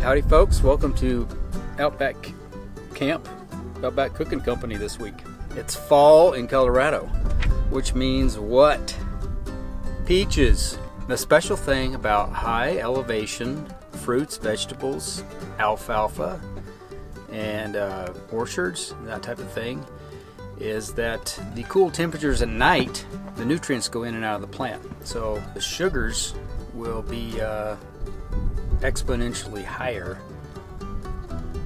Howdy folks, welcome to Outback Camp, Outback Cooking Company this week. It's fall in Colorado, which means what? Peaches. The special thing about high elevation fruits, vegetables, alfalfa, and orchards, that type of thing, is that the cool temperatures at night, the nutrients go in and out of the plant. So the sugars will be exponentially higher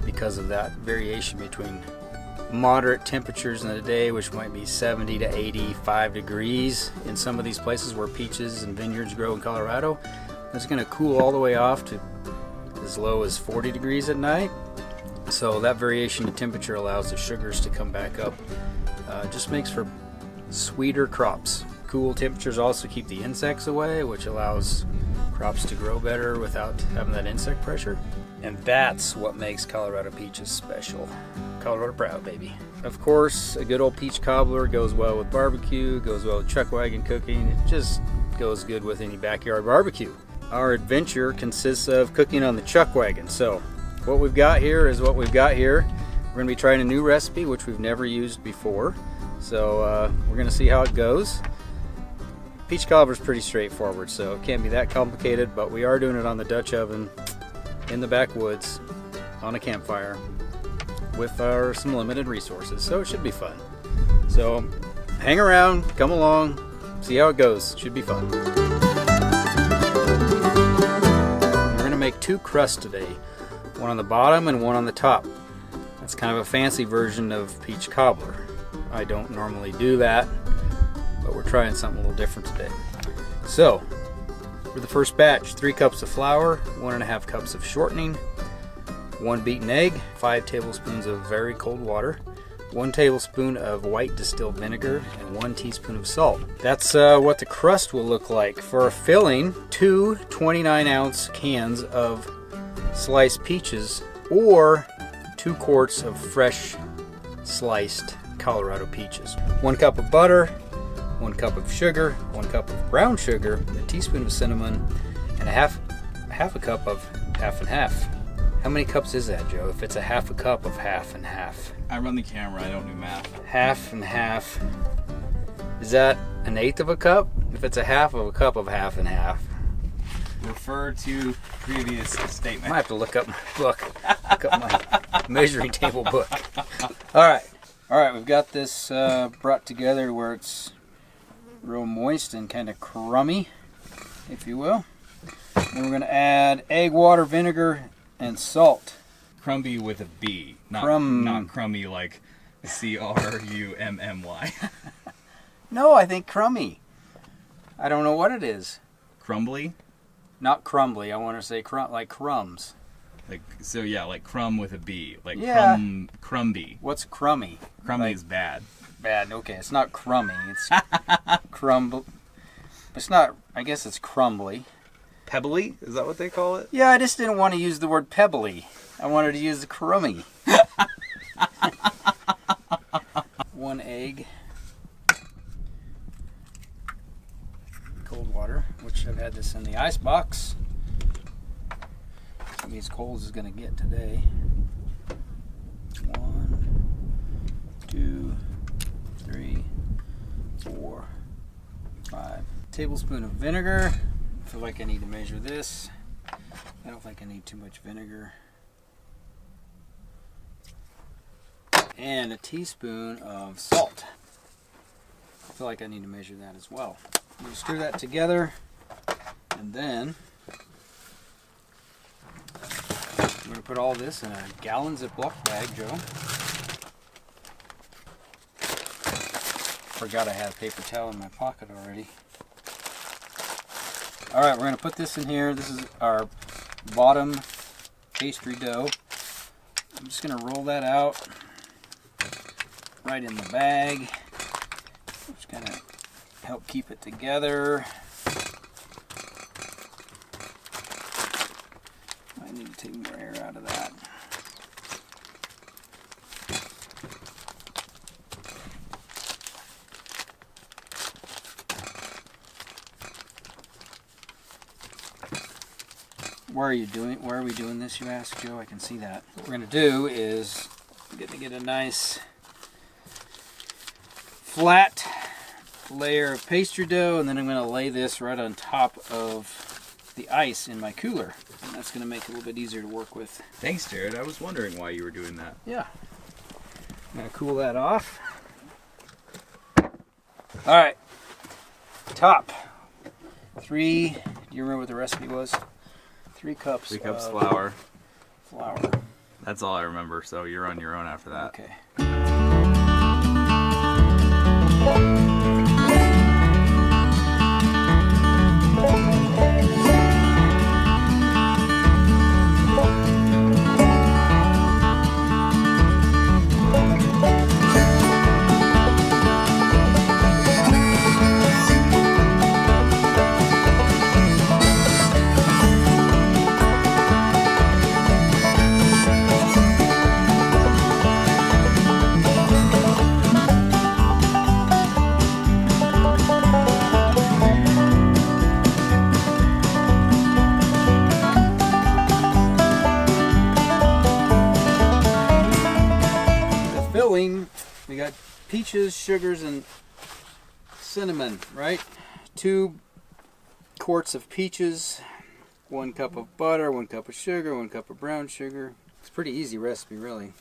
because of that variation between moderate temperatures in the day, which might be 70 to 85 degrees in some of these places where peaches and vineyards grow in Colorado. It's going to cool all the way off to as low as 40 degrees at night. So that variation in temperature allows the sugars to come back up. Just makes for sweeter crops. Cool temperatures also keep the insects away, which allows crops to grow better without having that insect pressure. And that's what makes Colorado peaches special. Colorado proud, baby. Of course, a good old peach cobbler goes well with barbecue, goes well with chuckwagon cooking. It just goes good with any backyard barbecue. Our adventure consists of cooking on the chuckwagon. So what we've got here is what we've got here. We're going to be trying a new recipe which we've never used before. So we're going to see how it goes. Peach cobbler is pretty straightforward, so it can't be that complicated, but we are doing it on the Dutch oven in the backwoods on a campfire with some limited resources, so it should be fun. So hang around, come along, see how it goes. It should be fun. We're going to make two crusts today, one on the bottom and one on the top. That's kind of a fancy version of peach cobbler. I don't normally do that, but we're trying something a little different today. So for the first batch, 3 cups of flour, 1.5 cups of shortening, 1 beaten egg, 5 tablespoons of very cold water, 1 tablespoon of white distilled vinegar, and 1 teaspoon of salt. That's what the crust will look like. For a filling, 2 29-ounce cans of sliced peaches or 2 quarts of fresh sliced Colorado peaches. 1 cup of butter, 1 cup of sugar, 1 cup of brown sugar, a teaspoon of cinnamon, and half a cup of half and half. How many cups is that, Joe? If it's a half a cup of half and half. I run the camera, I don't do math. Half and half. Is that 1/8 of a cup? If it's a half of a cup of half and half. Refer to previous statement. I might have to look up my book. Look up my measuring table book. All right, we've got this brought together where it's real moist and kind of crummy, if you will. Then we're going to add egg, water, vinegar, and salt. Crumby with a B, not crummy like C-R-U-M-M-Y. No, I think crummy. I don't know what it is. Crumbly? Not crumbly. I want to say like crumbs. Like like crumb with a B, like yeah. Crumby. What's crummy? Crummy is bad. Bad. Okay, it's not crummy. It's crumble. It's not. I guess it's crumbly. Pebbly? Is that what they call it? Yeah, I just didn't want to use the word pebbly. I wanted to use the crummy. 1 egg. Cold water, which I've had this in the ice box. It's as cold as it's going to get today. 1, 2, 3, 4, 5. Tablespoon of vinegar. I feel like I need to measure this. I don't think I need too much vinegar. And a teaspoon of salt. I feel like I need to measure that as well. I'm going to stir that together, and then I'm going to put all this in a gallon Ziploc bag, Joe. Forgot I had a paper towel in my pocket already. Alright, we're going to put this in here. This is our bottom pastry dough. I'm just going to roll that out right in the bag. Just kind of help keep it together. I need to take more air out of that. Why are we doing this, you ask, Joe? I can see that. What we're going to do is get a nice flat layer of pastry dough, and then I'm going to lay this right on top of the ice in my cooler. And that's going to make it a little bit easier to work with. Thanks, Jared. I was wondering why you were doing that. Yeah. I'm going to cool that off. All right. Top. Do you remember what the recipe was? 3 cups. 3 cups flour. Flour. That's all I remember, so you're on your own after that. Okay. We got peaches, sugars, and cinnamon, right? 2 quarts of peaches, 1 cup of butter, 1 cup of sugar, 1 cup of brown sugar. It's a pretty easy recipe, really.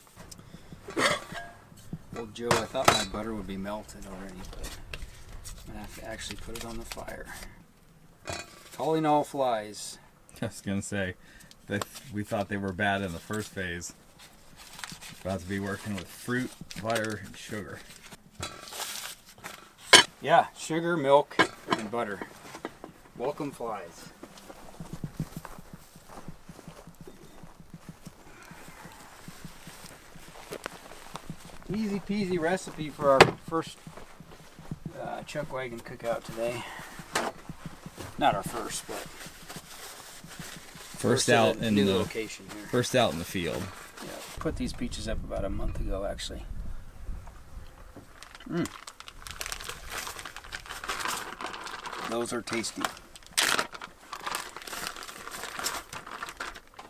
Well, Joe, I thought my butter would be melted already, but I'm going to have to actually put it on the fire. Calling all flies. I was going to say that we thought they were bad in the first phase. About to be working with fruit, butter, and sugar. Yeah, sugar, milk, and butter. Welcome flies. Easy peasy recipe for our first Chuckwagon cookout today. Not our first, but first out in new the location here. First out in the field. Yeah, put these peaches up about a month ago, actually. Those are tasty.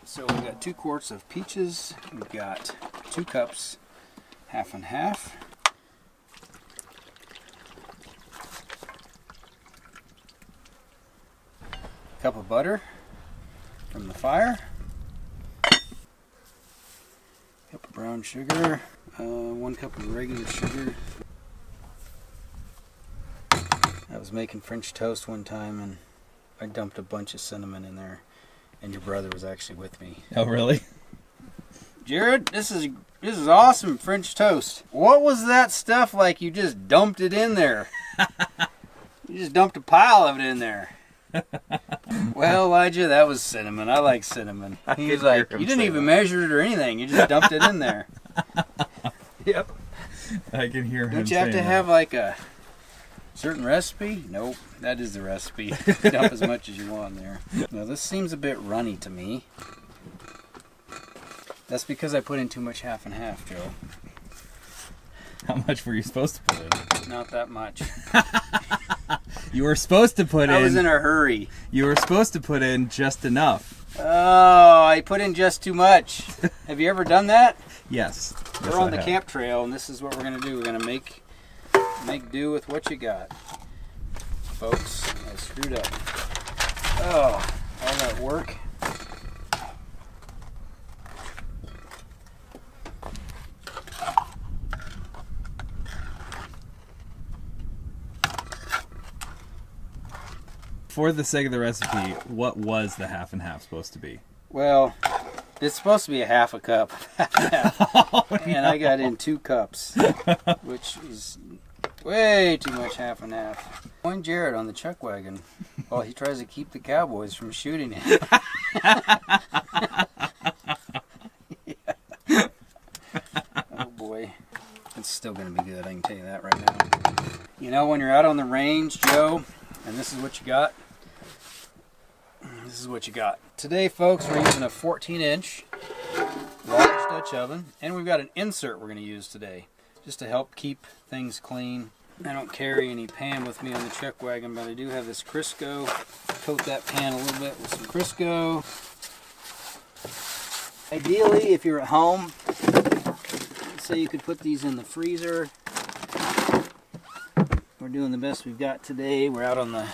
So we've got 2 quarts of peaches. We've got 2 cups, half and half. A cup of butter from the fire. Cup of brown sugar, 1 cup of regular sugar. I was making French toast one time and I dumped a bunch of cinnamon in there, and your brother was actually with me. Oh, really? Jared, this is awesome French toast. What was that stuff like? You just dumped it in there. You just dumped a pile of it in there. Well, Elijah, that was cinnamon. I like cinnamon. He's like, you didn't even measure it or anything. You just dumped it in there. Yep. I can hear him. Don't you have to have like a certain recipe? Nope, that is the recipe. Dump as much as you want in there. Now this seems a bit runny to me. That's because I put in too much half and half, Joe. How much were you supposed to put in? Not that much. You were supposed to put in... I was in a hurry. You were supposed to put in just enough. Oh, I put in just too much. Have you ever done that? Yes. We're on the camp trail, and this is what we're going to do. We're going to make do with what you got. Folks, I screwed up. Oh, all that work. For the sake of the recipe, what was the half and half supposed to be? Well, it's supposed to be a half a cup. And I got in 2 cups, which is way too much half and half. Join Jared on the Chuckwagon while he tries to keep the cowboys from shooting him. Oh boy. It's still going to be good, I can tell you that right now. You know, when you're out on the range, Joe, and this is what you got. This is what you got. Today, folks, we're using a 14-inch large Dutch oven, and we've got an insert we're going to use today just to help keep things clean. I don't carry any pan with me on the Chuckwagon, but I do have this Crisco. Coat that pan a little bit with some Crisco. Ideally, if you're at home, let's say you could put these in the freezer. We're doing the best we've got today. We're out on the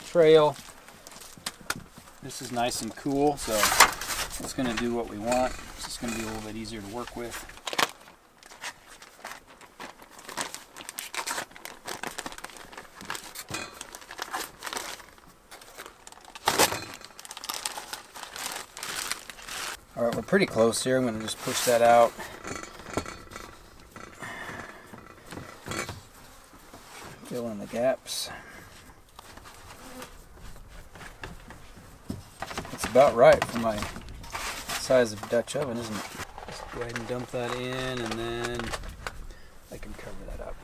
trail. This is nice and cool, so it's going to do what we want. It's just going to be a little bit easier to work with. All right, we're pretty close here. I'm going to just push that out. Fill in the gaps. It's about right for my size of Dutch oven, isn't it? Just go ahead and dump that in, and then I can cover that up.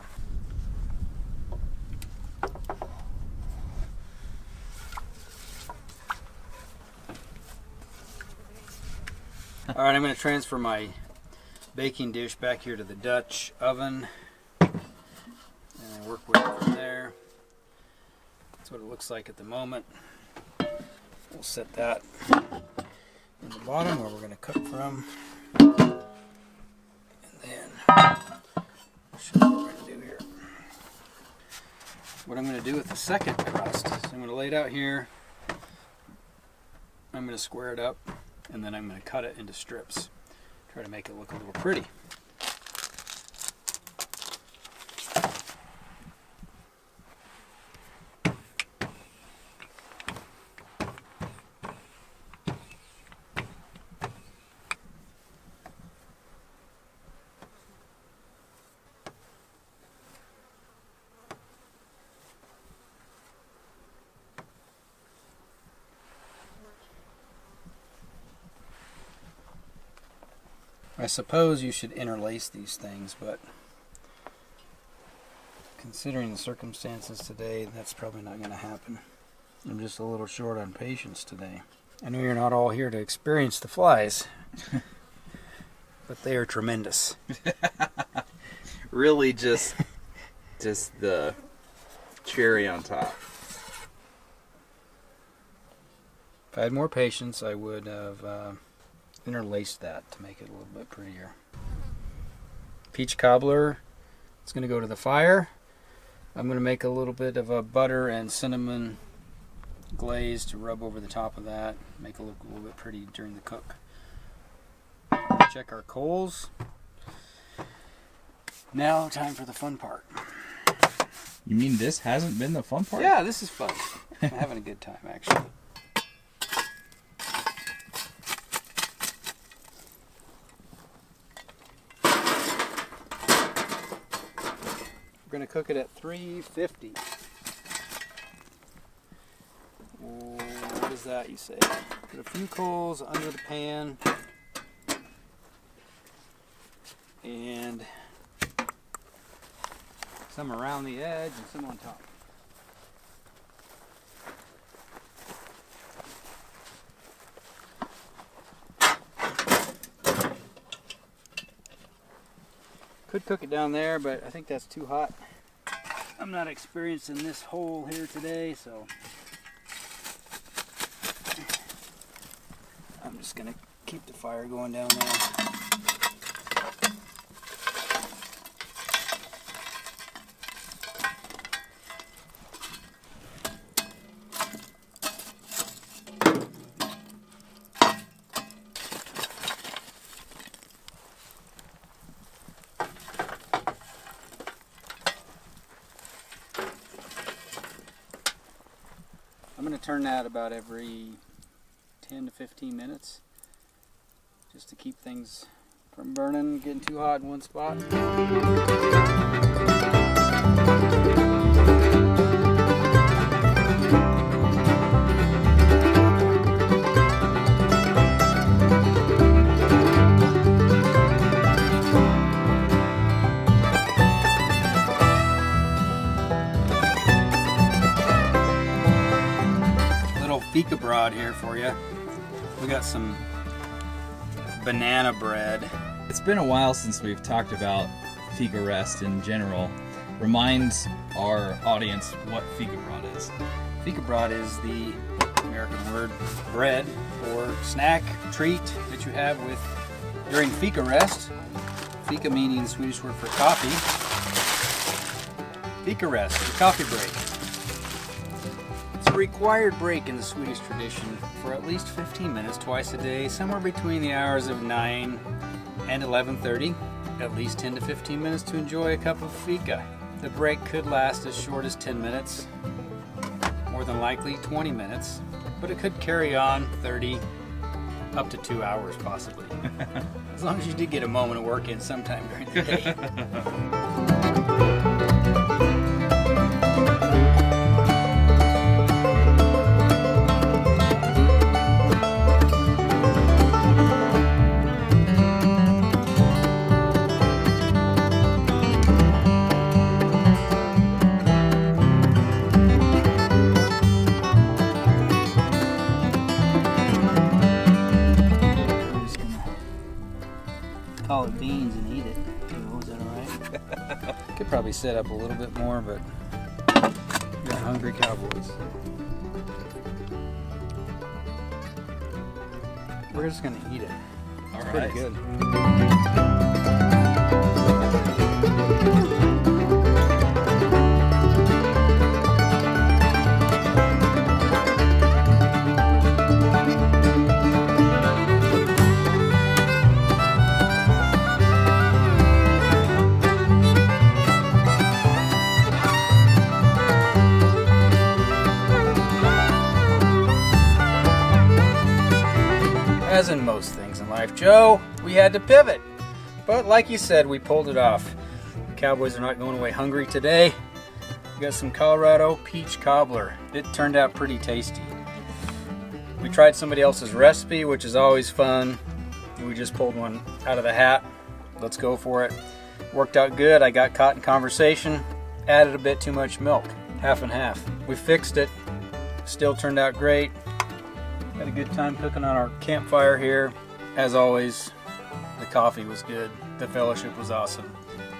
All right, I'm going to transfer my baking dish back here to the Dutch oven and work with it from there. That's what it looks like at the moment. We'll set that in the bottom where we're going to cook from. And then I'll show you what we're going to do here. What I'm going to do with the second crust is I'm going to lay it out here. I'm going to square it up, and then I'm going to cut it into strips. Try to make it look a little pretty. I suppose you should interlace these things, but considering the circumstances today, that's probably not going to happen. I'm just a little short on patience today. I know you're not all here to experience the flies, but they are tremendous. Really just the cherry on top. If I had more patience, I would have interlaced that to make it a little bit prettier. Peach cobbler, it's going to go to the fire. I'm going to make a little bit of a butter and cinnamon glaze to rub over the top of that, make it look a little bit pretty during the cook. Check our coals. Now time for the fun part. You mean this hasn't been the fun part? Yeah, this is fun. I'm having a good time actually. We're going to cook it at 350. What is that, you say? Put a few coals under the pan and some around the edge and some on top. Could cook it down there, but I think that's too hot. I'm not experienced in this hole here today, so I'm just going to keep the fire going down there. I'm going to turn that about every 10 to 15 minutes just to keep things from burning, getting too hot in one spot. Fika broad here for you. We got some banana bread. It's been a while since we've talked about fika rest in general. Remind our audience what fika broad is. Fika broad is the American word bread or snack treat that you have with during fika rest. Fika meaning the Swedish word for coffee. Fika rest, the coffee break. It's a required break in the Swedish tradition for at least 15 minutes twice a day, somewhere between the hours of 9 and 11:30. At least 10 to 15 minutes to enjoy a cup of fika. The break could last as short as 10 minutes, more than likely 20 minutes, but it could carry on 30 up to 2 hours possibly. As long as you did get a moment of work in sometime during the day. Call it beans and eat it. Is that alright? Could probably set up a little bit more, but we're hungry cowboys. We're just gonna eat it. It's pretty good. As in most things in life, Joe, we had to pivot. But like you said, we pulled it off. The Cowboys are not going away hungry today. We got some Colorado Peach Cobbler. It turned out pretty tasty. We tried somebody else's recipe, which is always fun. We just pulled one out of the hat. Let's go for it. Worked out good. I got caught in conversation. Added a bit too much milk. Half and half. We fixed it. Still turned out great. Had a good time cooking on our campfire here. As always, the coffee was good. The fellowship was awesome.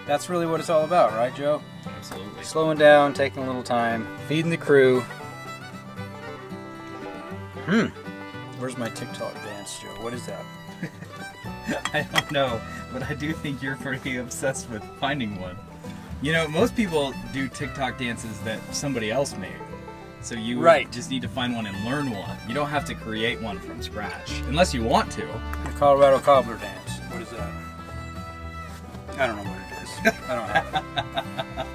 That's really what it's all about, right, Joe? Absolutely. Slowing down, taking a little time, feeding the crew. Where's my TikTok dance, Joe? What is that? I don't know, but I do think you're pretty obsessed with finding one. You know, most people do TikTok dances that somebody else made. So you just need to find one and learn one. You don't have to create one from scratch, unless you want to. The Colorado Cobbler dance. What is that? I don't know what it is. I don't have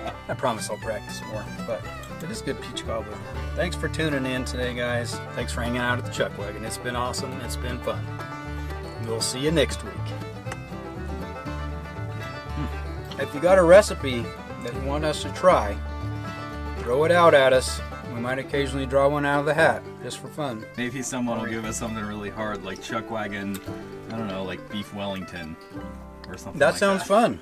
it. I promise I'll practice more, but it is good peach cobbler. Thanks for tuning in today, guys. Thanks for hanging out at the Chuckwagon. It's been awesome. It's been fun. We'll see you next week. If you got a recipe that you want us to try, throw it out at us. We might occasionally draw one out of the hat, just for fun. Maybe someone will give us something really hard, like Chuckwagon, I don't know, like beef Wellington or something like that. That sounds fun.